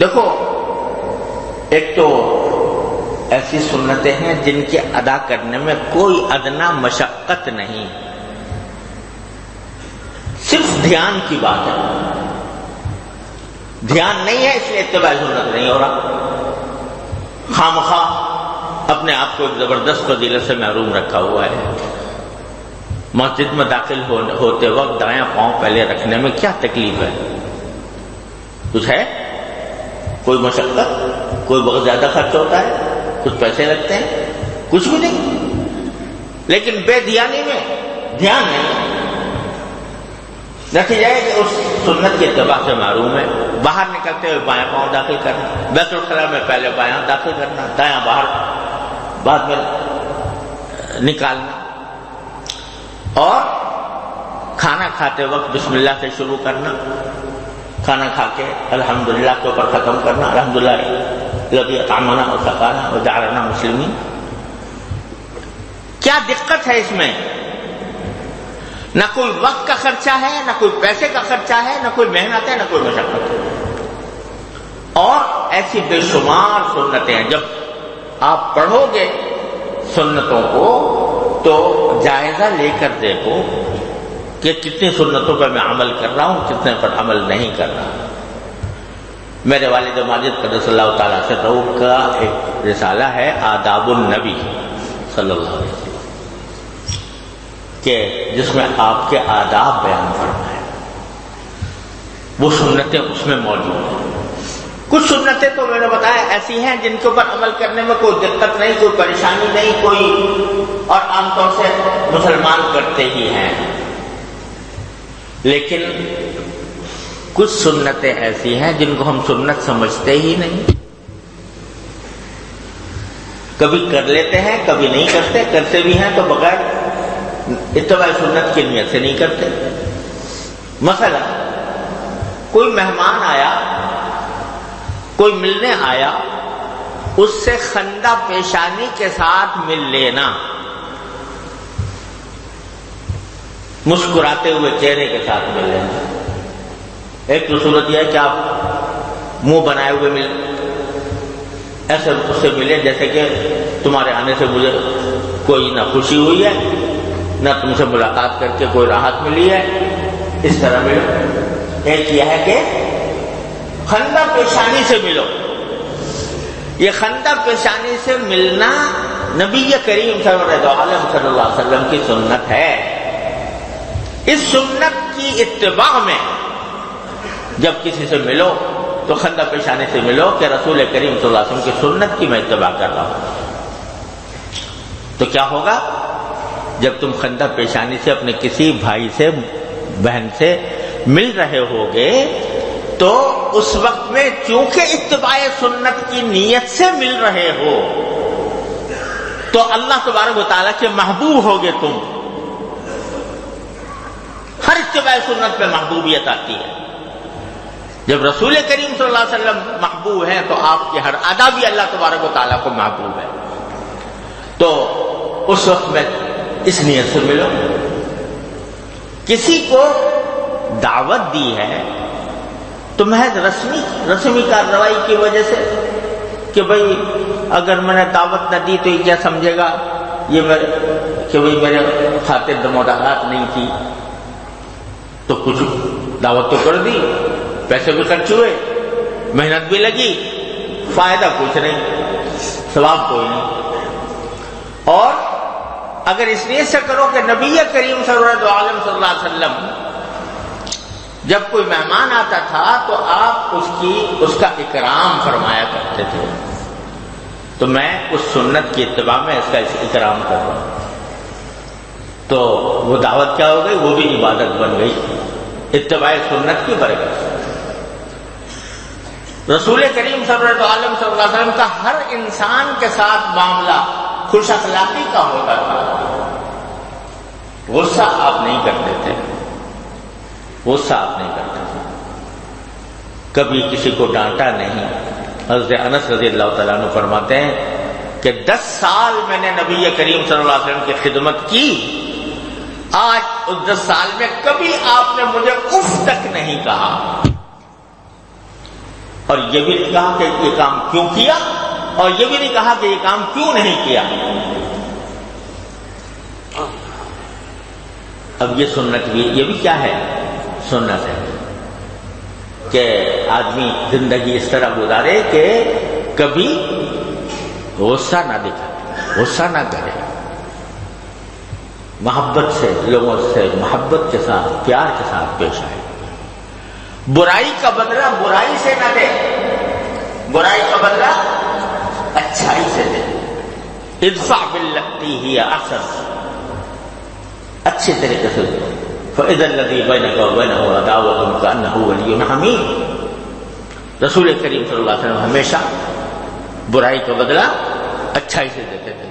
دیکھو، ایک تو ایسی سنتیں ہیں جن کے ادا کرنے میں کوئی ادنا مشقت نہیں، صرف دھیان کی بات ہے. دھیان نہیں ہے اس لیے اتباع سنت نہیں ہو رہا. خامخواہ اپنے آپ کو ایک زبردست فضیلت سے محروم رکھا ہوا ہے. مسجد میں داخل ہوتے وقت دایاں پاؤں پہلے رکھنے میں کیا تکلیف ہے؟ کچھ ہے؟ کوئی مشقت؟ کوئی بہت زیادہ خرچ ہوتا ہے؟ کچھ پیسے لگتے ہیں؟ کچھ بھی نہیں. لیکن بے دھیانی میں دھیان نہیں. نتیجہ ہے کہ اس سنت کے اتباع سے محروم ہے. باہر نکلتے ہوئے بایاں پاؤں داخل کرنا، بیت الخلاء میں پہلے بایاں داخل کرنا، دایاں باہر بعد میں نکالنا، اور کھانا کھاتے وقت بسم اللہ سے شروع کرنا، کھانا کھا کے الحمدللہ کے اوپر ختم کرنا، الحمدللہ الذی اطعمنا وسقانا وجعلنا مسلمین. کیا دقت ہے اس میں؟ نہ کوئی وقت کا خرچہ ہے، نہ کوئی پیسے کا خرچہ ہے، نہ کوئی محنت ہے، نہ کوئی مشقت ہے. اور ایسی بے شمار سنتیں ہیں. جب آپ پڑھو گے سنتوں کو تو جائزہ لے کر دیکھو کہ کتنی سنتوں پر میں عمل کر رہا ہوں، کتنے پر عمل نہیں کر رہا. میرے والد ماجد قدس اللہ تعالیٰ سے روح کا ایک رسالہ ہے آداب النبی صلی اللہ علیہ وسلم، کہ جس میں آپ کے آداب بیان فرمائے. وہ سنتیں اس میں موجود ہیں. کچھ سنتیں تو میں نے بتایا ایسی ہیں جن کے اوپر عمل کرنے میں کوئی دقت نہیں، کوئی پریشانی نہیں، کوئی، اور عام طور سے مسلمان کرتے ہی ہیں. لیکن کچھ سنتیں ایسی ہیں جن کو ہم سنت سمجھتے ہی نہیں. کبھی کر لیتے ہیں، کبھی نہیں کرتے. کرتے بھی ہیں تو بغیر اتباع سنت کی نیت سے نہیں کرتے. مثلا کوئی مہمان آیا، کوئی ملنے آیا، اس سے خندہ پیشانی کے ساتھ مل لینا، مسکراتے ہوئے چہرے کے ساتھ مل لینا. ایک تو صورت یہ ہے کہ آپ منہ بنائے ہوئے مل، ایسے اس سے ملے جیسے کہ تمہارے آنے سے مجھے کوئی نہ خوشی ہوئی ہے، نہ تم سے ملاقات کر کے کوئی راحت ملی ہے، اس طرح ملو. ایک یہ ہے کہ خندہ پیشانی سے ملو. یہ خندہ پیشانی سے ملنا نبی کریم صلی اللہ علیہ وسلم کی سنت ہے. اس سنت کی اتباع میں جب کسی سے ملو تو خندہ پیشانی سے ملو کہ رسول کریم صلی اللہ علیہ وسلم کی سنت کی میں اتباع کر رہا ہوں. تو کیا ہوگا؟ جب تم خندہ پیشانی سے اپنے کسی بھائی سے، بہن سے مل رہے ہوگے تو اس وقت میں چونکہ اتباع سنت کی نیت سے مل رہے ہو تو اللہ تبارک و تعالیٰ کے محبوب ہوگے. تم ہر اتباع سنت پہ محبوبیت آتی ہے. جب رسول کریم صلی اللہ علیہ وسلم محبوب ہیں تو آپ کے ہر ادا بھی اللہ تبارک و تعالیٰ کو محبوب ہے. تو اس وقت میں اس نیت سے ملو. کسی کو دعوت دی ہے تو محض رسمی کارروائی کی وجہ سے کہ بھئی اگر میں نے دعوت نہ دی تو یہ کیا سمجھے گا کہ بھئی میرے خاطر مداخلت نہیں کی، تو کچھ دعوت تو کر دی، پیسے بھی خرچ ہوئے، محنت بھی لگی، فائدہ کچھ نہیں، ثواب کوئی نہیں. اور اگر اس لیے سے کرو کہ نبی کریم صلی اللہ علیہ وسلم جب کوئی مہمان آتا تھا تو آپ اس کا اکرام فرمایا کرتے تھے، تو میں اس سنت کی اتباع میں اس کا اکرام کر رہا ہوں. تو وہ دعوت کیا ہو گئی؟ وہ بھی عبادت بن گئی اتباع سنت کی برکت سے. رسول کریم صلی اللہ علیہ وسلم کا ہر انسان کے ساتھ معاملہ خوش اخلاقی کا ہوتا تھا. غصہ آپ نہیں کرتے تھے، غصہ آپ نہیں کرتے تھے، کبھی کسی کو ڈانٹا نہیں. حضرت انس رضی اللہ تعالیٰ عنہ فرماتے ہیں کہ 10 سال میں نے نبی کریم صلی اللہ علیہ وسلم کی خدمت کی، آج اس 10 سال میں کبھی آپ نے مجھے اف تک نہیں کہا. اور یہ بھی نہیں کہا کہ یہ کام کیوں کیا، اور یہ بھی نہیں کہا کہ یہ کام کیوں نہیں کیا۔ اب یہ سنت بھی، یہ بھی کیا ہے؟ سنت ہے کہ آدمی زندگی اس طرح گزارے کہ کبھی غصہ نہ دکھائے، غصہ نہ کرے، محبت سے لوگوں سے محبت کے ساتھ پیار کے ساتھ پیش آئے، برائی کا بدلہ برائی سے نہ دے، برائی کا بدلہ اچھائی سے دے۔ ادفع باللتی ہی احسن، اچھے طریقے سے دے۔ فَإِذَا الَّذِي بَيْنَكَ وَبَيْنَهُ عَدَاوَةٌ كَأَنَّهُ وَلِيٌّ حَمِيمٌ۔ رسول کریم صلی اللہ علیہ وسلم ہمیشہ برائی کا بدلہ اچھائی سے دیتے تھے۔